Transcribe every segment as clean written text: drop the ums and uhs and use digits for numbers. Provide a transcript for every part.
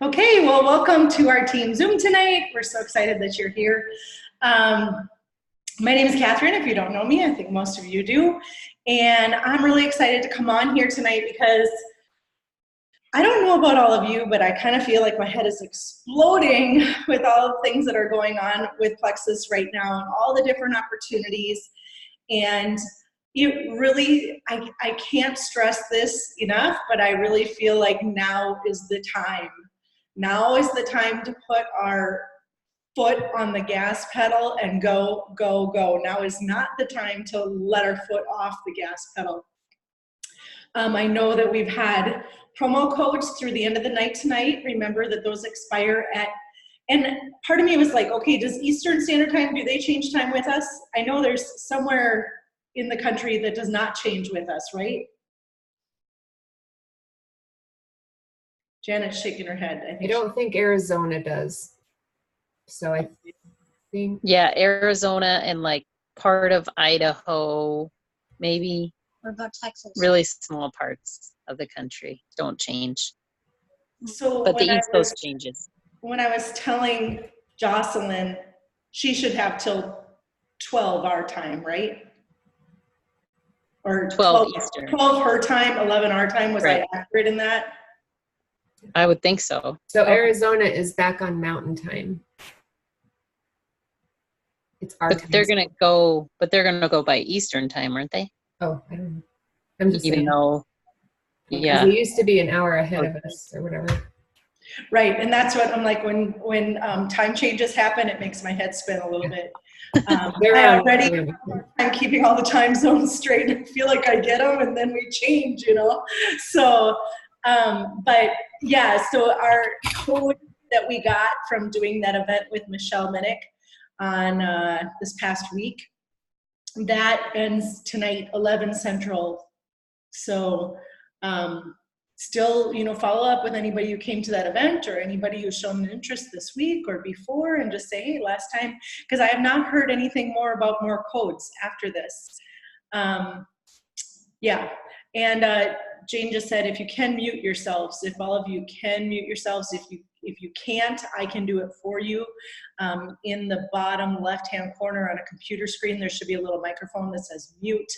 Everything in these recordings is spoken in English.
Okay, well, welcome to our team Zoom tonight. We're so excited that you're here. My name is Catherine. If you don't know me, I think most of you do. And I'm really excited to come on here tonight because I don't know about all of you, but I kind of feel like my head is exploding with all the things that are going on with Plexus right now and all the different opportunities. And you really, I can't stress this enough, but I really feel like now is the time. Now is the time to put our foot on the gas pedal and go, go, go. Now is not the time to let our foot off the gas pedal. I know that we've had promo codes through the end of the night tonight. Remember that those expire at, and part of me was like, okay, does Eastern Standard Time, do they change time with us? I know there's somewhere in the country that does not change with us, right? Janet's shaking her head. I don't think Arizona does. So I think. Yeah, Arizona and like part of Idaho, maybe. What about Texas? Really small parts of the country don't change. So but the East Coast changes. When I was telling Jocelyn, she should have till 12 our time, right? Or 12 Eastern. 12 her time, 11 our time. Was Right. I accurate in that? I would think so. So Arizona is back on Mountain Time. It's our But time. they're gonna go by Eastern time, aren't they? Oh, I don't know. I'm just Even saying. though, 'Cause yeah. They used to be an hour ahead of us or whatever. Right, and that's what I'm like, when time changes happen, it makes my head spin a little bit. I'm keeping all the time zones straight and feel like I get them and then we change, you know? So, but yeah, so our code that we got from doing that event with Michelle Minnick on this past week, that ends tonight, 11 Central. So still, you know, follow up with anybody who came to that event or anybody who's shown an interest this week or before and just say, hey, last time, because I have not heard anything more about more codes after this. Yeah, and Jane just said, if you can mute yourselves, if all of you can mute yourselves, if you can't, I can do it for you. In the bottom left-hand corner on a computer screen, there should be a little microphone that says mute.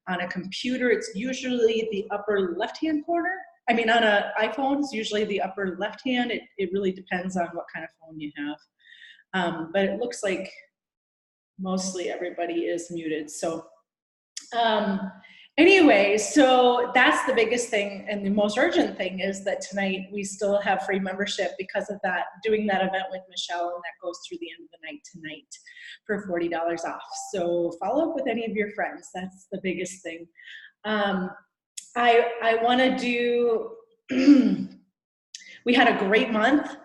On a computer, it's usually the upper left-hand corner. I mean, on an iPhone, it's usually the upper left-hand. It really depends on what kind of phone you have. But it looks like mostly everybody is muted. So anyway, so that's the biggest thing and the most urgent thing is that tonight we still have free membership because of that, doing that event with Michelle, and that goes through the end of the night tonight for $40 off. So follow up with any of your friends. That's the biggest thing. I want to do, we had a great month.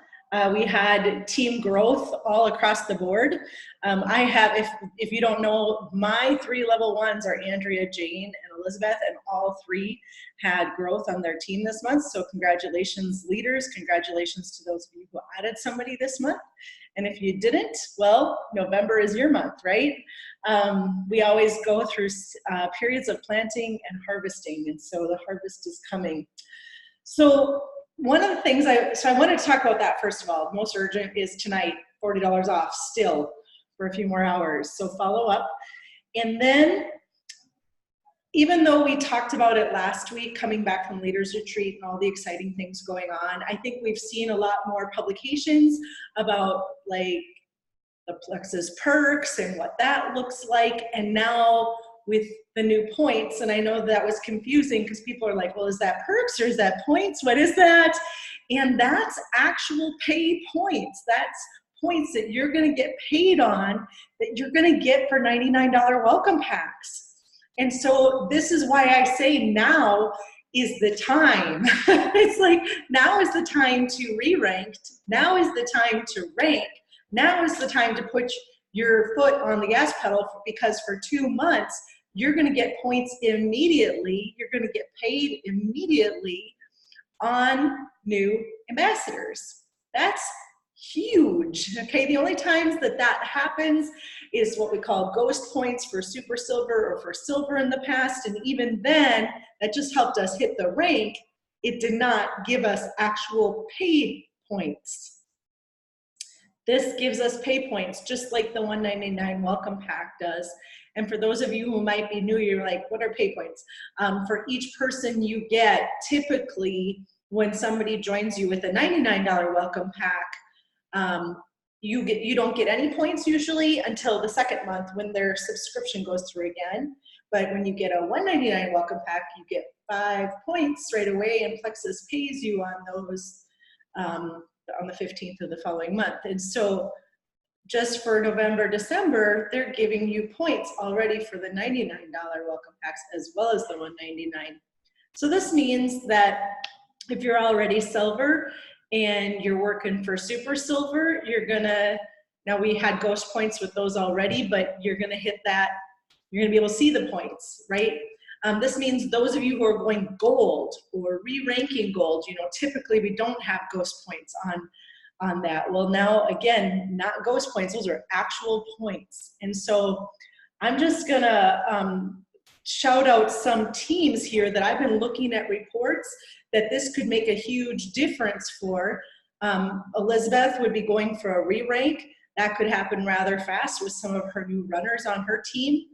We had team growth all across the board. I have, if you don't know, my 3 level 1s are Andrea, Jane, and Elizabeth, and all 3 had growth on their team this month. So congratulations, leaders. Congratulations to those of you who added somebody this month. And if you didn't, well, November is your month, right? We always go through periods of planting and harvesting, and so the harvest is coming. So one of the things I wanted to talk about that first of all. Most urgent is tonight, $40 off still for a few more hours. So follow up. And then, even though we talked about it last week, coming back from Leaders Retreat and all the exciting things going on, I think we've seen a lot more publications about like the Plexus perks and what that looks like. And now with the new points, and I know that was confusing because people are like, well, is that perks or is that points? What is that? And that's actual paid points. That's points that you're going to get paid on, that you're going to get for $99 welcome packs. And so this is why I say now is the time. It's like, now is the time to re-rank. Now is the time to rank. Now is the time to put your foot on the gas pedal, because for 2 months, you're going to get points immediately. You're going to get paid immediately on new ambassadors. That's huge. Okay, the only times that that happens is what we call ghost points for super silver or for silver in the past, and even then that just helped us hit the rank. It did not give us actual paid points. This gives us pay points, just like the $199 welcome pack does. And for those of you who might be new, you're like, what are pay points? For each person you get, typically when somebody joins you with a $99 welcome pack, you don't get any points usually until the second month when their subscription goes through again. But when you get a $199 welcome pack, you get 5 points right away, and Plexus pays you on those on the 15th of the following month. And so just for November, December, they're giving you points already for the $99 welcome packs as well as the $199. So this means that if you're already silver and you're working for super silver, you're gonna, now we had ghost points with those already, but you're gonna hit that, you're gonna be able to see the points, right? This means those of you who are going gold or re-ranking gold, you know, typically we don't have ghost points on that. Well, now again, not ghost points, those are actual points. And so I'm just gonna shout out some teams here that I've been looking at reports that this could make a huge difference for. Elizabeth would be going for a re-rank. That could happen rather fast with some of her new runners on her team.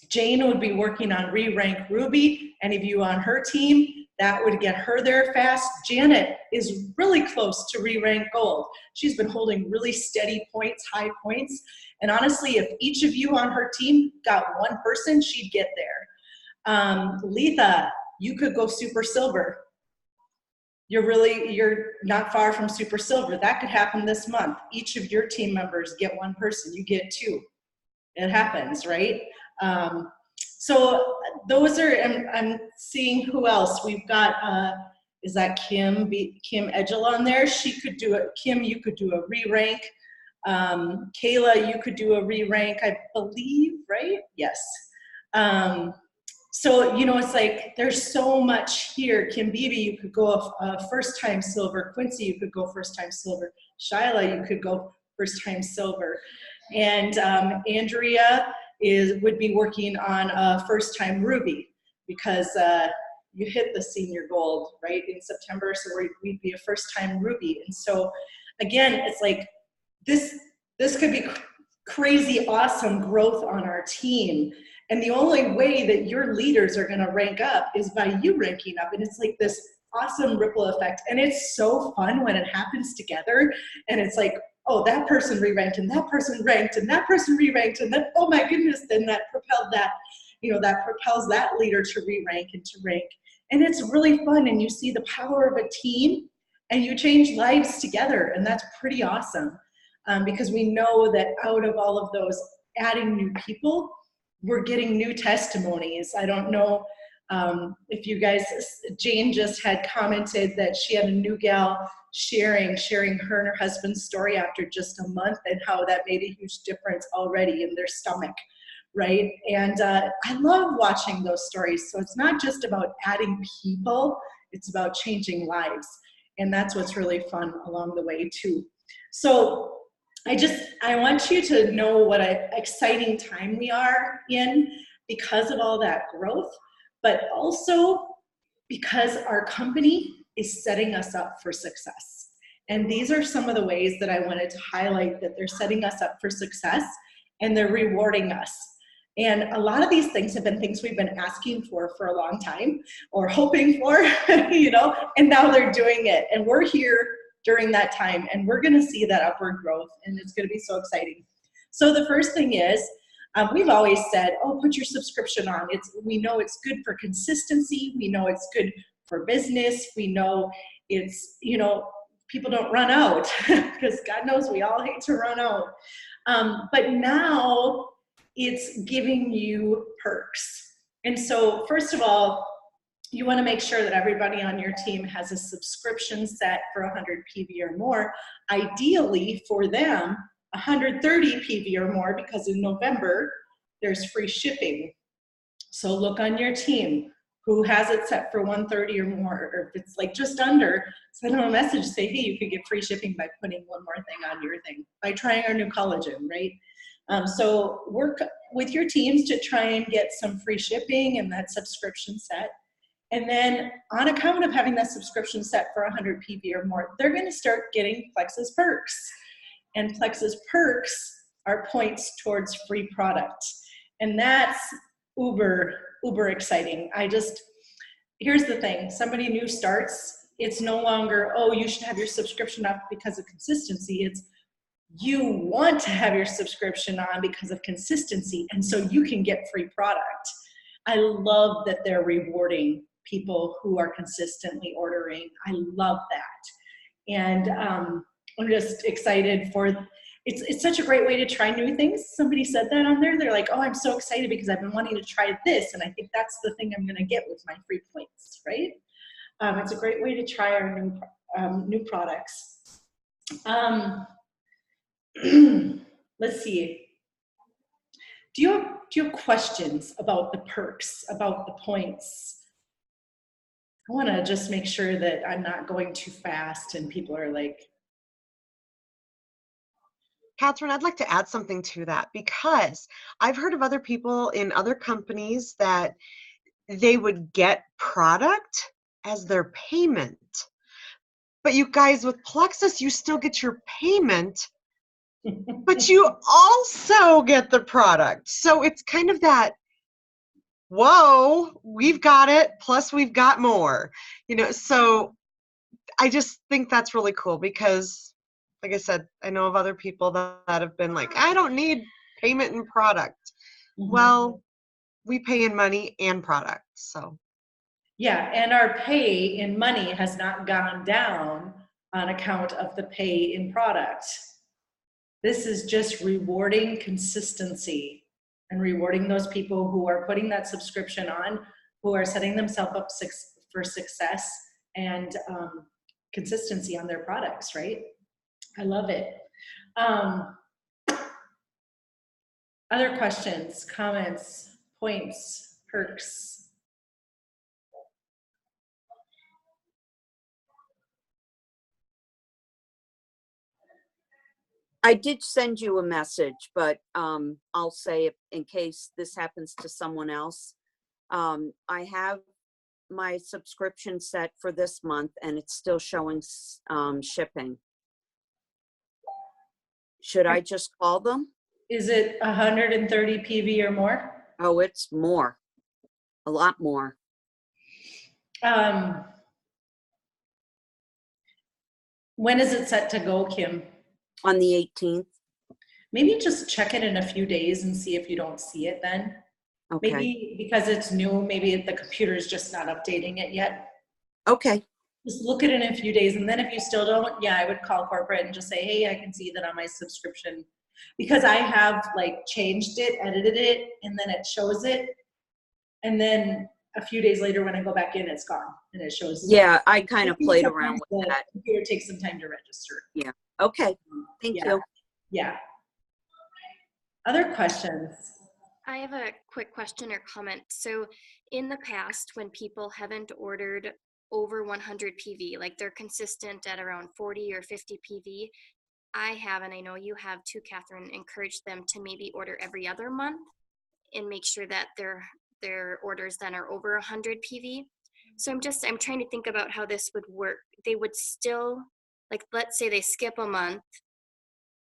Jane would be working on re-rank Ruby. Any of you on her team, that would get her there fast. Janet is really close to re-rank gold. She's been holding really steady points, high points. And honestly, if each of you on her team got one person, she'd get there. Letha, you could go super silver. You're not far from super silver. That could happen this month. Each of your team members get one person, you get 2. It happens, right? So those are, I'm seeing who else. We've got, is that Kim Edgel on there? She could do it. Kim, you could do a re-rank. Kayla, you could do a re-rank, I believe, right? Yes. So, you know, it's like, there's so much here. Kim Beebe, you could go first time silver. Quincy, you could go first time silver. Shyla, you could go first time silver. And Andrea would be working on a first time Ruby, because you hit the senior gold, right, in September, so we'd be a first time Ruby. And so again, it's like this could be crazy awesome growth on our team. And the only way that your leaders are gonna rank up is by you ranking up. And it's like this awesome ripple effect. And it's so fun when it happens together. And it's like, oh, that person re-ranked, and that person ranked, and that person re-ranked, and then, oh my goodness, then that propelled that, you know, that propels that leader to re-rank and to rank. And it's really fun, and you see the power of a team, and you change lives together, and that's pretty awesome. Because we know that out of all of those adding new people, we're getting new testimonies. I don't know if you guys, Jane just had commented that she had a new gal sharing her and her husband's story after just a month, and how that made a huge difference already in their stomach, right? And I love watching those stories. So it's not just about adding people, it's about changing lives. And that's what's really fun along the way too. So I want you to know what an exciting time we are in because of all that growth, but also because our company is setting us up for success. And these are some of the ways that I wanted to highlight that they're setting us up for success, and they're rewarding us. And a lot of these things have been things we've been asking for a long time, or hoping for, you know, and now they're doing it. And we're here during that time, and we're gonna see that upward growth, and it's gonna be so exciting. So the first thing is, we've always said, oh, put your subscription on. We know it's good for consistency. We know it's good for business. We know it's, you know, people don't run out, because God knows we all hate to run out. But now it's giving you perks. And so first of all, you want to make sure that everybody on your team has a subscription set for 100 PV or more. Ideally for them, 130 PV or more, because in November, there's free shipping. So look on your team, who has it set for 130 or more, or if it's like just under, send them a message, say, hey, you could get free shipping by putting one more thing on your thing, by trying our new collagen, right? So work with your teams to try and get some free shipping and that subscription set. And then on account of having that subscription set for 100 PV or more, they're going to start getting Plexus perks. And Plexus perks are points towards free product. And that's uber exciting. Here's the thing, somebody new starts, it's no longer, oh, you should have your subscription up because of consistency. It's you want to have your subscription on because of consistency, and so you can get free product. I love that they're rewarding people who are consistently ordering. I love that. And I'm just excited for, it's such a great way to try new things. Somebody said that on there. They're like, oh, I'm so excited because I've been wanting to try this. And I think that's the thing I'm going to get with my free points, right? It's a great way to try our new products. Let's see. Do you have questions about the perks, about the points? I want to just make sure that I'm not going too fast and people are like, Catherine, I'd like to add something to that, because I've heard of other people in other companies that they would get product as their payment. But you guys, with Plexus, you still get your payment, but you also get the product. So it's kind of that, whoa, we've got it, plus we've got more. So I just think that's really cool because, like I said, I know of other people that have been like, I don't need payment and product. Mm-hmm. Well, we pay in money and product, so. Yeah, and our pay in money has not gone down on account of the pay in product. This is just rewarding consistency and rewarding those people who are putting that subscription on, who are setting themselves up for success and consistency on their products, right? I love it. Other questions, comments, points, perks? I did send you a message, but I'll say it in case this happens to someone else. I have my subscription set for this month and it's still showing shipping. Should I just call them? Is it 130 PV or more? Oh, it's more, a lot more. When is it set to go, Kim? On the 18th. Maybe just check it in a few days and see if you don't see it then. Okay. Maybe because it's new, maybe the computer is just not updating it yet. Okay. Just look at it in a few days, and then if you still don't, yeah, I would call corporate and just say, hey, I can see that on my subscription. Because I have like changed it, edited it, and then it shows it. And then a few days later when I go back in, it's gone. And it shows. Yeah, I kind of played around with that. The computer takes some time to register. Yeah. Okay. Thank you. Yeah. Other questions? I have a quick question or comment. So in the past, when people haven't ordered over 100 PV, like they're consistent at around 40 or 50 PV, I have, and I know you have too, Catherine, encouraged them to maybe order every other month and make sure that their orders then are over 100 PV. So I'm trying to think about how this would work. They would still, like, let's say they skip a month,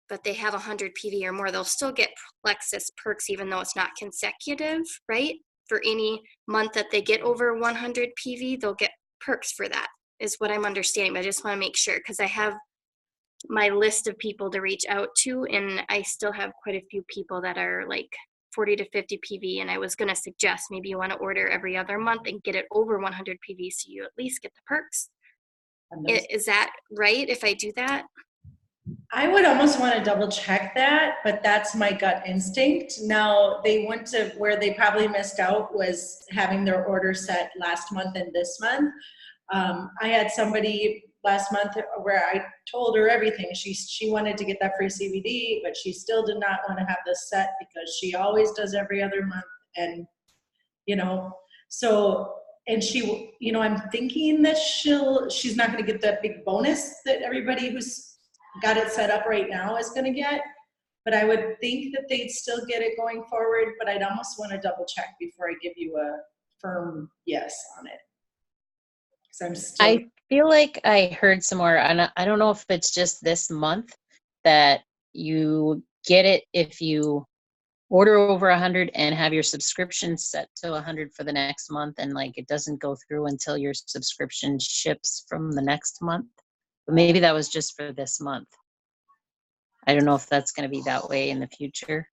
but they have 100 PV or more, they'll still get Plexus perks even though it's not consecutive, right? For any month that they get over 100 PV, they'll get perks for that, is what I'm understanding. But I just want to make sure, because I have my list of people to reach out to, and I still have quite a few people that are like 40 to 50 PV, and I was going to suggest maybe you want to order every other month and get it over 100 PV so you at least get the perks. Is that right if I do that? I would almost want to double check that, but that's my gut instinct. Now, they went to where they probably missed out was having their order set last month and this month. I had somebody last month where I told her everything. She wanted to get that free CBD, but she still did not want to have this set because she always does every other month. And, so, and she, I'm thinking that she's not going to get that big bonus that everybody who's got it set up right now is going to get, but I would think that they'd still get it going forward, but I'd almost want to double check before I give you a firm yes on it. 'Cause I'm still, I feel like I heard somewhere, and I don't know if it's just this month, that you get it if you order over 100 and have your subscription set to 100 for the next month, and like it doesn't go through until your subscription ships from the next month. But maybe that was just for this month. I don't know if that's going to be that way in the future.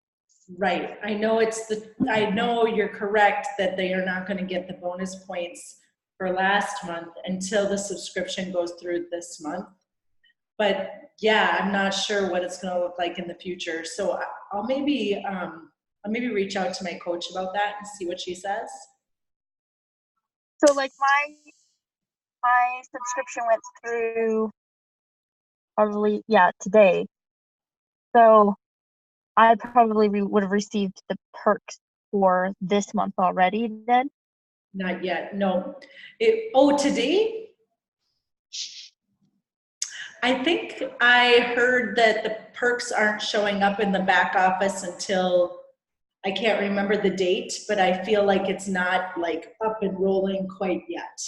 right. I know you're correct that they are not gonna get the bonus points for last month until the subscription goes through this month. But yeah, I'm not sure what it's gonna look like in the future. So I'll maybe reach out to my coach about that and see what she says. So like my subscription went through probably, yeah, today. So I probably would have received the perks for this month already then. Not yet, no. Today? I think I heard that the perks aren't showing up in the back office until, I can't remember the date, but I feel like it's not like up and rolling quite yet.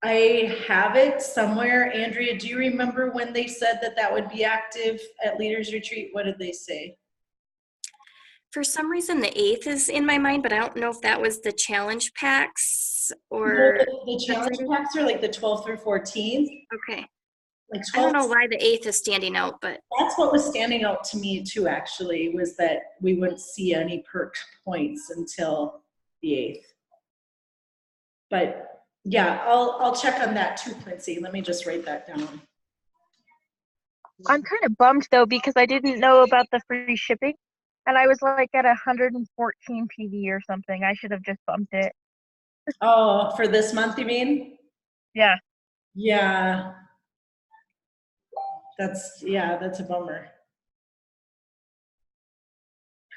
I have it somewhere. Andrea, do you remember when they said that that would be active at Leaders Retreat? What did they say? For some reason, the 8th is in my mind, but I don't know if that was the challenge packs or. The challenge packs are like the 12th through 14th. Okay. Like I don't 12th. know why the 8th is standing out, but That's what was standing out to me too, actually, was that we wouldn't see any perk points until the 8th. But yeah, I'll check on that too, Quincy. Let me just write that down. I'm kind of bummed though because I didn't know about the free shipping and I was like at 114 PV or something. I should have just bumped it. Oh, for this month, you mean? Yeah. Yeah. That's a bummer.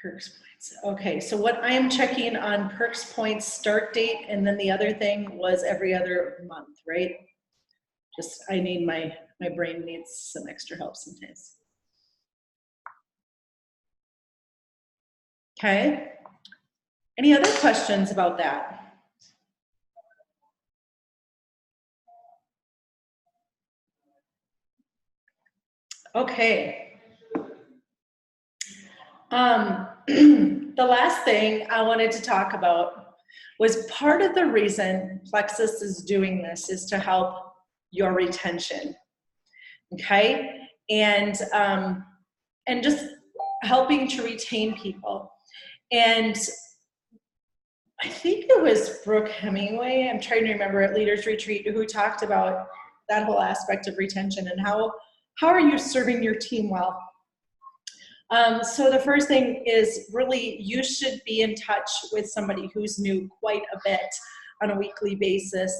Perks points. Okay, so what I am checking on perks points start date, and then the other thing was every other month, right? Just, I need my brain needs some extra help sometimes. Okay. Any other questions about that? Okay. The last thing I wanted to talk about was part of the reason Plexus is doing this is to help your retention, okay? And just helping to retain people. And I think it was Brooke Hemingway, I'm trying to remember, at Leaders Retreat, who talked about that whole aspect of retention and how are you serving your team well? So the first thing is really you should be in touch with somebody who's new quite a bit on a weekly basis,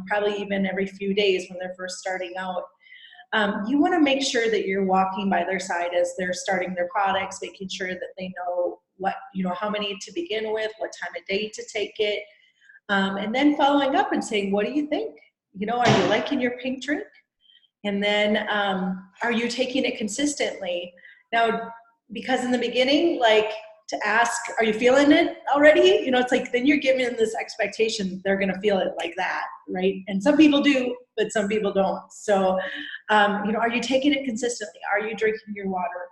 probably even every few days when they're first starting out. You want to make sure that you're walking by their side as they're starting their products, making sure that they know how many to begin with, what time of day to take it, and then following up and saying, what do you think? Are you liking your pink drink? And then are you taking it consistently? Now, because in the beginning, like to ask, are you feeling it already? It's like, then you're giving them this expectation they're going to feel it like that, right? And some people do, but some people don't. So, are you taking it consistently? Are you drinking your water?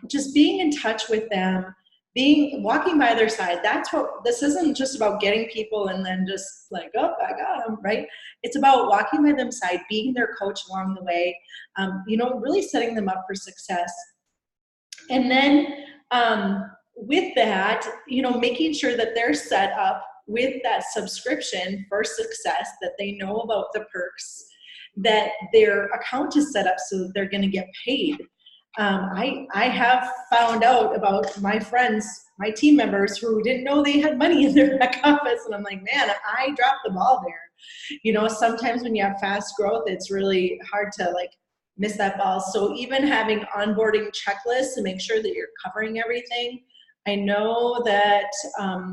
Just being in touch with them, walking by their side. This isn't just about getting people and then just like, oh, I got them, right? It's about walking by their side, being their coach along the way, really setting them up for success. And then with that, making sure that they're set up with that subscription for success, that they know about the perks, that their account is set up so that they're going to get paid. I have found out about my friends, my team members who didn't know they had money in their back office. And I'm like, man, I dropped the ball there. Sometimes when you have fast growth, it's really hard to miss that ball. So even having onboarding checklists to make sure that you're covering everything. I know that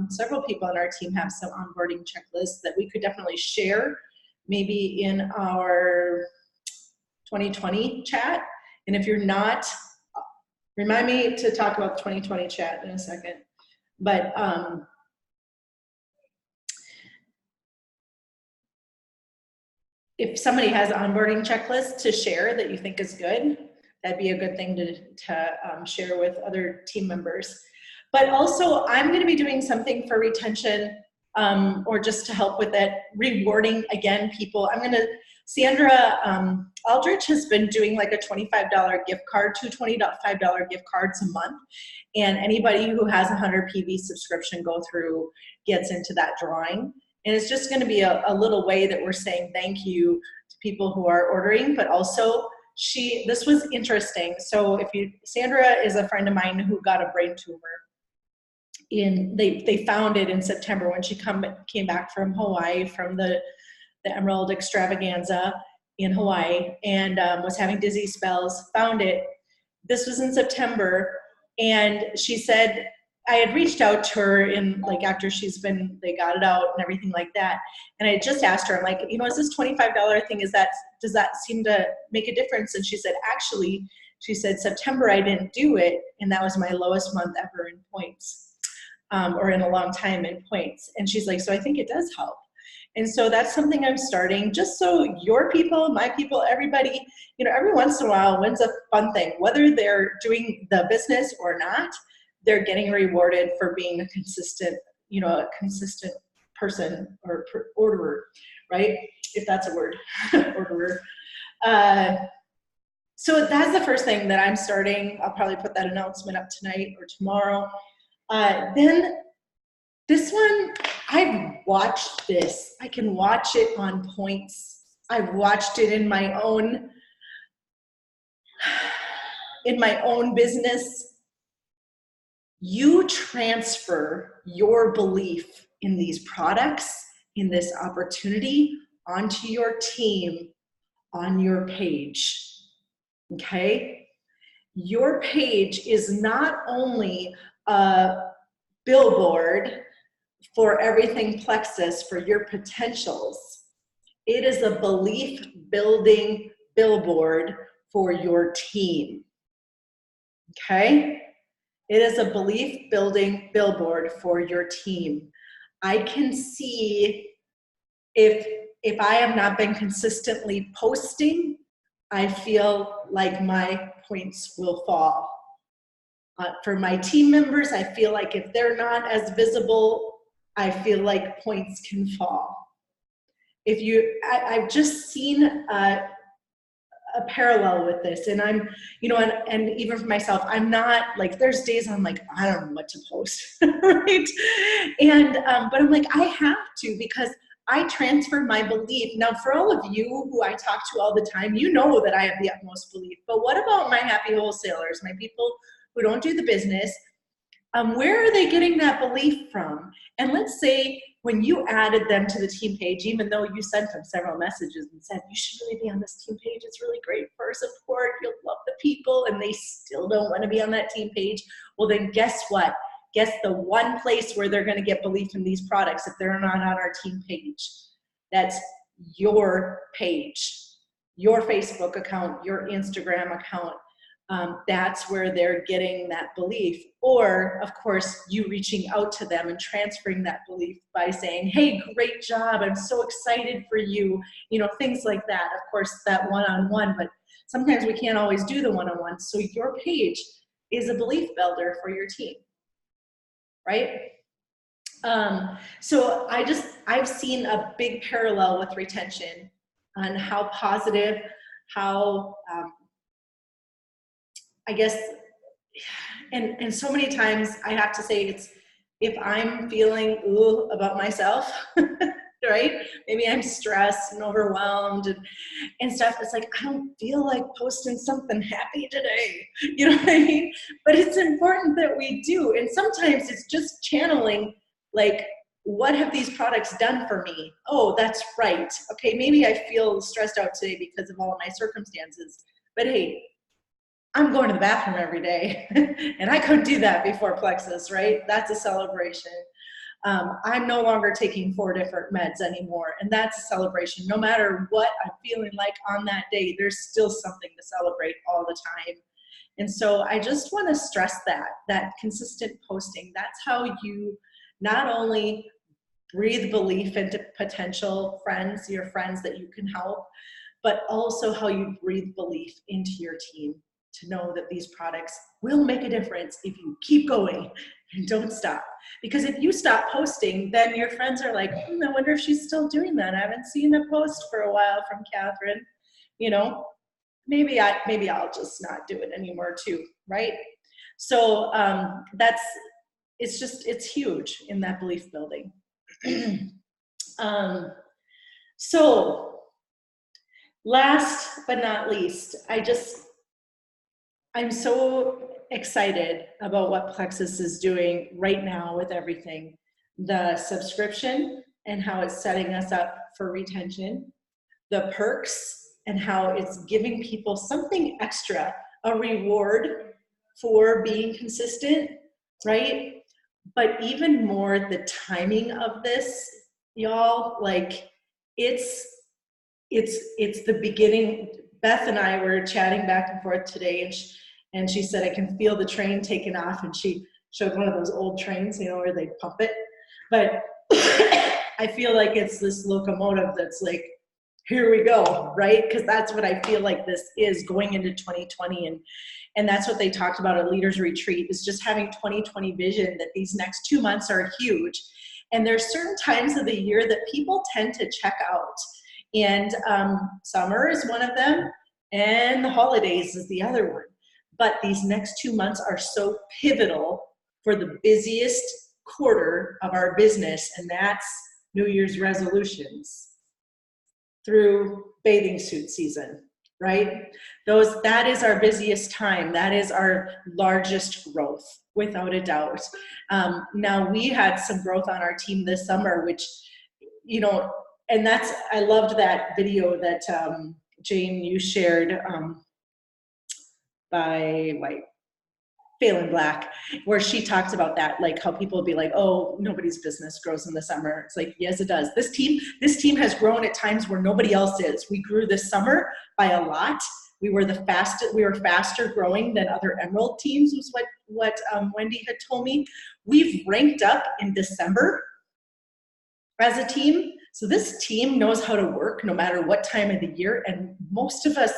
several people on our team have some onboarding checklists that we could definitely share maybe in our 2020 chat. And if you're not, remind me to talk about the 2020 chat in a second. But if somebody has an onboarding checklist to share that you think is good, that'd be a good thing to share with other team members. But also, I'm going to be doing something for retention, or just to help with it, rewarding again people. Sandra Aldrich has been doing like a $25 gift card, two $25 gift cards a month, and anybody who has a 100 PV subscription go through gets into that drawing. And it's just going to be a little way that we're saying thank you to people who are ordering, but also this was interesting. So Sandra is a friend of mine who got a brain tumor. They found it in September when she came back from Hawaii, from the Emerald Extravaganza in Hawaii, and was having dizzy spells, found it. This was in September, and she said, I had reached out to her after they got it out and everything like that. And I just asked her, I'm like, is this $25 thing, does that seem to make a difference? And she said, actually, September I didn't do it, and that was my lowest month ever in points, or in a long time in points. And she's like, so I think it does help. And so that's something I'm starting, just so your people, my people, everybody, every once in a while, when's a fun thing, whether they're doing the business or not, they're getting rewarded for being a consistent person or orderer, right? If that's a word, orderer. So that's the first thing that I'm starting. I'll probably put that announcement up tonight or tomorrow. Then this one, I've watched this. I can watch it on points. I've watched it in my own business. You transfer your belief in these products, in this opportunity, onto your team, on your page, okay? Your page is not only a billboard for everything Plexus, for your potentials. It is a belief building billboard for your team, okay? It is a belief building billboard for your team. I can see if I have not been consistently posting, I feel like my points will fall. For my team members, I feel like if they're not as visible, I feel like points can fall. I've just seen a parallel with this, and I'm, and even for myself, I'm not like, there's days I'm like, I don't know what to post, right? And, but I'm like, I have to, because I transfer my belief. Now, for all of you who I talk to all the time, you know that I have the utmost belief, but what about my happy wholesalers, my people who don't do the business? Where are they getting that belief from? And let's say when you added them to the team page, even though you sent them several messages and said, you should really be on this team page, it's really great for support, you'll love the people, and they still don't want to be on that team page, well then guess what? Guess the one place where they're going to get belief in these products if they're not on our team page? That's your page, your Facebook account, your Instagram account. That's where they're getting that belief. Or, of course, you reaching out to them and transferring that belief by saying, hey, great job, I'm so excited for you, things like that. Of course, that one-on-one, but sometimes we can't always do the one-on-one. So your page is a belief builder for your team, right? So I've seen a big parallel with retention on how positive, how, I guess, and so many times I have to say, it's if I'm feeling about myself, right? Maybe I'm stressed and overwhelmed and stuff. It's like, I don't feel like posting something happy today. You know what I mean? But it's important that we do. And sometimes it's just channeling, like, what have these products done for me? Oh, that's right. Okay, maybe I feel stressed out today because of all of my circumstances. But hey, I'm going to the bathroom every day, and I couldn't do that before Plexus, right? That's a celebration. I'm no longer taking 4 different meds anymore, and that's a celebration. No matter what I'm feeling like on that day, there's still something to celebrate all the time. And so I just want to stress that consistent posting. That's how you not only breathe belief into potential friends, your friends that you can help, but also how you breathe belief into your team to know that these products will make a difference if you keep going and don't stop. Because if you stop posting, then your friends are like, I wonder if she's still doing that. I haven't seen a post for a while from Catherine. You know, maybe I'll just not do it anymore too, right? So it's huge in that belief building. So last but not least, I'm so excited about what Plexus is doing right now with everything. The subscription and how it's setting us up for retention, the perks and how it's giving people something extra, a reward for being consistent, right? But even more, the timing of this, y'all, like it's the beginning. Beth and I were chatting back and forth today, and she said, I can feel the train taking off, and she showed one of those old trains, you know, where they pump it. But I feel like it's this locomotive that's like, here we go, right? Because that's what I feel like this is going into 2020. And that's what they talked about at Leaders Retreat, is just having 2020 vision, that these next 2 months are huge. And there's certain times of the year that people tend to check out. And summer is one of them, and the holidays is the other one. But these next 2 months are so pivotal for the busiest quarter of our business, and that's New Year's resolutions through bathing suit season, right? That is our busiest time. That is our largest growth, without a doubt. Now, we had some growth on our team this summer, which, you know, and I loved that video that Jane, you shared by Phelan Black, where she talks about that, like how people would be like, oh, nobody's business grows in the summer. It's like, yes, it does. This team has grown at times where nobody else is. We grew this summer by a lot. We were faster growing than other Emerald teams, was what Wendy had told me. We've ranked up in December as a team. So this team knows how to work no matter what time of the year, and most of us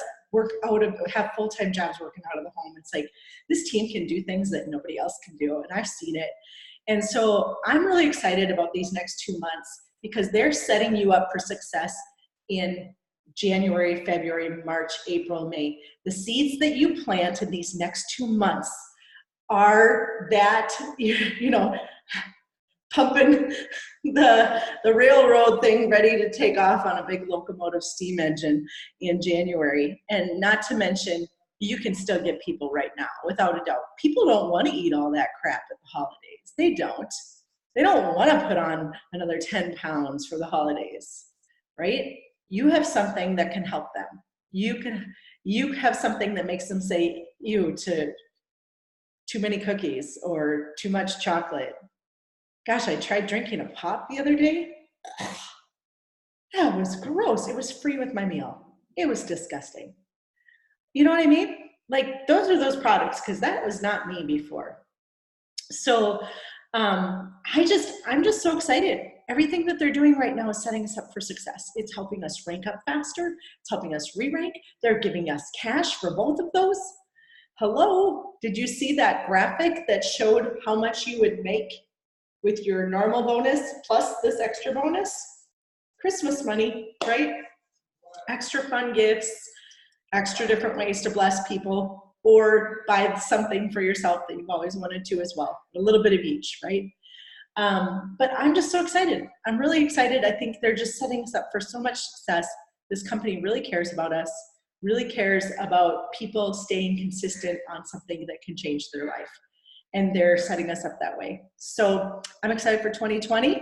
have full-time jobs working out of the home. It's like, this team can do things that nobody else can do, and I've seen it. And so I'm really excited about these next 2 months, because they're setting you up for success in January, February, March, April, May. The seeds that you plant in these next 2 months are that, you know, pumping the railroad thing ready to take off on a big locomotive steam engine in January. And not to mention, you can still get people right now, without a doubt. People don't want to eat all that crap at the holidays. They don't want to put on another 10 pounds for the holidays, right? You have something that can help them. You have something that makes them say ew to too many cookies or too much chocolate. Gosh, I tried drinking a pop the other day. Ugh, that was gross. It was free with my meal. It was disgusting. You know what I mean? Like, those are those products, because that was not me before. So I'm just so excited. Everything that they're doing right now is setting us up for success. It's helping us rank up faster. It's helping us re-rank. They're giving us cash for both of those. Hello, did you see that graphic that showed how much you would make with your normal bonus plus this extra bonus? Christmas money, right? Extra fun gifts, extra different ways to bless people, or buy something for yourself that you've always wanted to as well. A little bit of each, right? But I'm just so excited. I'm really excited. I think they're just setting us up for so much success. This company really cares about us, really cares about people staying consistent on something that can change their life. And they're setting us up that way. So I'm excited for 2020.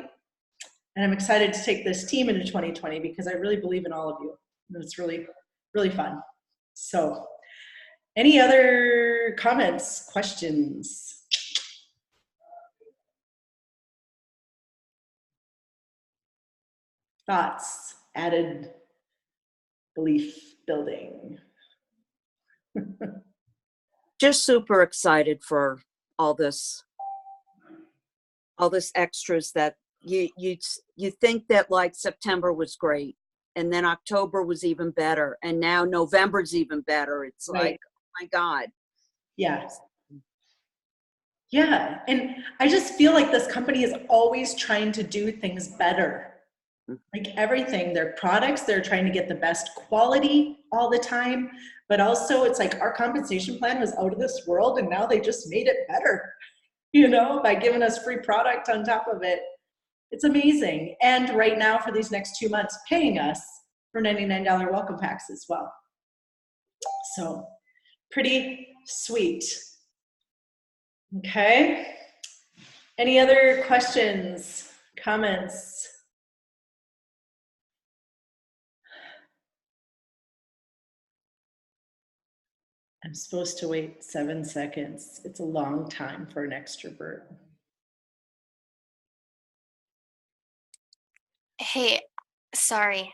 And I'm excited to take this team into 2020, because I really believe in all of you. And it's really, really fun. So any other comments, questions? Thoughts, added belief building? Just super excited for all this extras that you think that like September was great, and then October was even better, and now November's even better. It's Right. like, oh my God. Yeah. Yeah. And I just feel like this company is always trying to do things better. Like everything, their products, they're trying to get the best quality all the time. But also it's like our compensation plan was out of this world, and now they just made it better, by giving us free product on top of it. It's amazing. And right now for these next 2 months, paying us for $99 welcome packs as well. So pretty sweet. Okay. Any other questions, comments? I'm supposed to wait 7 seconds. It's a long time for an extrovert. Hey, sorry.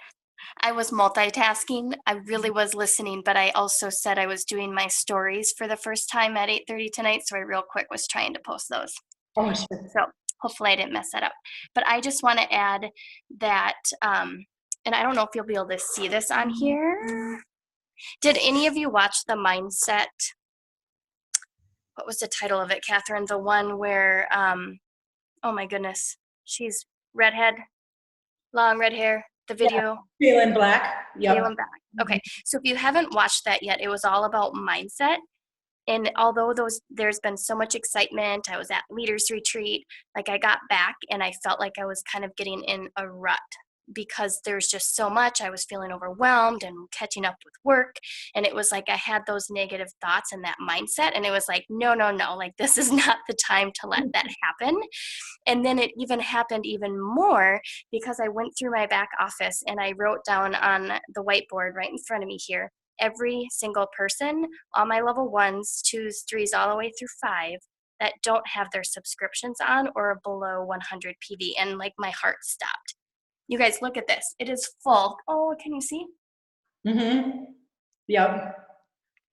I was multitasking. I really was listening, but I also said I was doing my stories for the first time at 8:30 tonight, so I real quick was trying to post those. Oh, sure. So hopefully I didn't mess that up. But I just want to add that, and I don't know if you'll be able to see this on here. Did any of you watch The Mindset? What was the title of it, Catherine? The one where, oh my goodness, she's redhead, long red hair, the video. Feeling Black. Yep. Feeling Back. Okay, so if you haven't watched that yet, it was all about mindset. And although there's been so much excitement, I was at Leaders Retreat, like I got back and I felt like I was kind of getting in a rut because there's just so much. I was feeling overwhelmed and catching up with work. And it was like I had those negative thoughts and that mindset. And it was like, no, like this is not the time to let that happen. And then it even happened even more because I went through my back office and I wrote down on the whiteboard right in front of me here, every single person, all my level 1s, 2s, 3s, all the way through 5 that don't have their subscriptions on or are below 100 PV. And like my heart stopped. You guys look at this. It is full. Oh, can you see? Mm-hmm. Yep.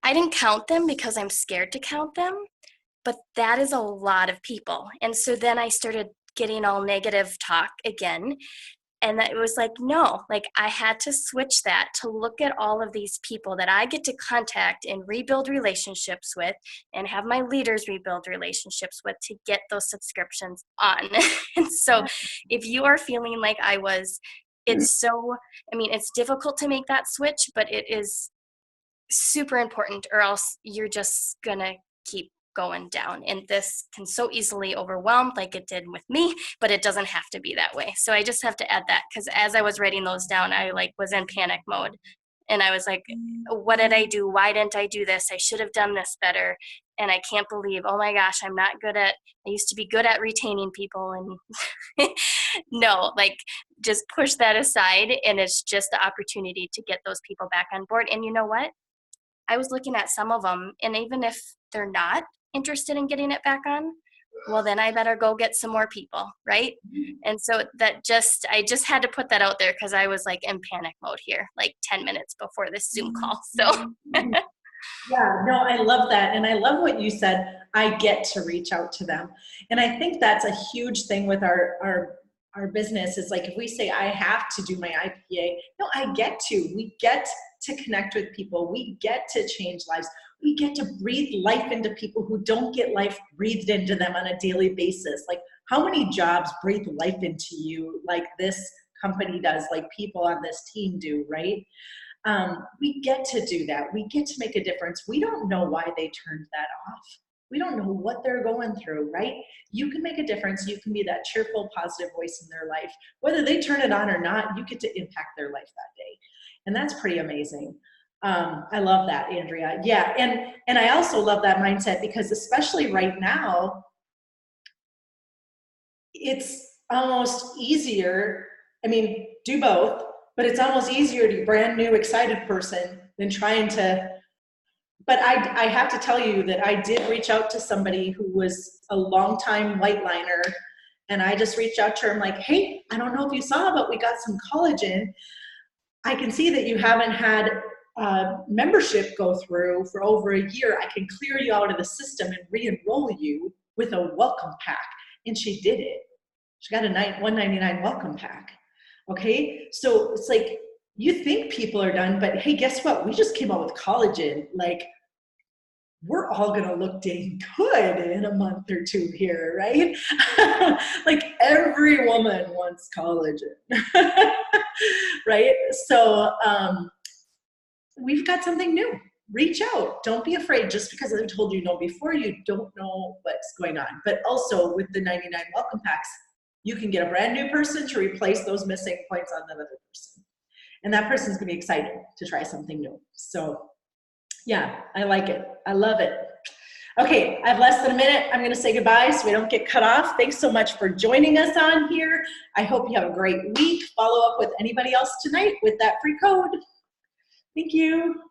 I didn't count them because I'm scared to count them, but that is a lot of people. And so then I started getting all negative talk again. And it was like, no, like I had to switch that to look at all of these people that I get to contact and rebuild relationships with and have my leaders rebuild relationships with to get those subscriptions on. And so if you are feeling like I was, it's difficult to make that switch, but it is super important or else you're just gonna keep going down, and this can so easily overwhelm like it did with me, but it doesn't have to be that way. So I just have to add that because as I was writing those down, I was in panic mode and I was like, what did I do? Why didn't I do this? I should have done this better. And I can't believe, oh my gosh, I used to be good at retaining people, and no, just push that aside, and it's just the opportunity to get those people back on board. And you know what? I was looking at some of them, and even if they're not interested in getting it back on, well, then I better go get some more people, right? And so I just had to put that out there because I was in panic mode here, 10 minutes before this Zoom call. So Yeah, no, I love that. And I love what you said, I get to reach out to them. And I think that's a huge thing with our business is if we say I have to do my IPA, no, I get to. We get to connect with people. We get to change lives. We get to breathe life into people who don't get life breathed into them on a daily basis. How many jobs breathe life into you like this company does, like people on this team do, right? We get to do that. We get to make a difference. We don't know why they turned that off. We don't know what they're going through, right? You can make a difference. You can be that cheerful, positive voice in their life. Whether they turn it on or not, you get to impact their life that day. And that's pretty amazing. I love that, Andrea. Yeah, and I also love that mindset because especially right now, it's almost easier. Do both, but it's almost easier to be a brand new, excited person than trying to. But I have to tell you that I did reach out to somebody who was a longtime white liner, and I just reached out to her. I'm like, hey, I don't know if you saw, but we got some collagen. I can see that you haven't had membership go through for over a year. I can clear you out of the system and re-enroll you with a welcome pack. And she did it. She got a $199 welcome pack. Okay, so it's like, you think people are done, but hey, guess what? We just came out with collagen. Like, we're all gonna look dang good in a month or two here, right? Like, every woman wants collagen, right? So we've got something new. Reach out. Don't be afraid. Just because I've told you no before, you don't know what's going on. But also with the 99 welcome packs, you can get a brand new person to replace those missing points on the other person. And that person's gonna be excited to try something new. So yeah, I like it. I love it. Okay, I have less than a minute. I'm gonna say goodbye so we don't get cut off. Thanks so much for joining us on here. I hope you have a great week. Follow up with anybody else tonight with that free code. Thank you.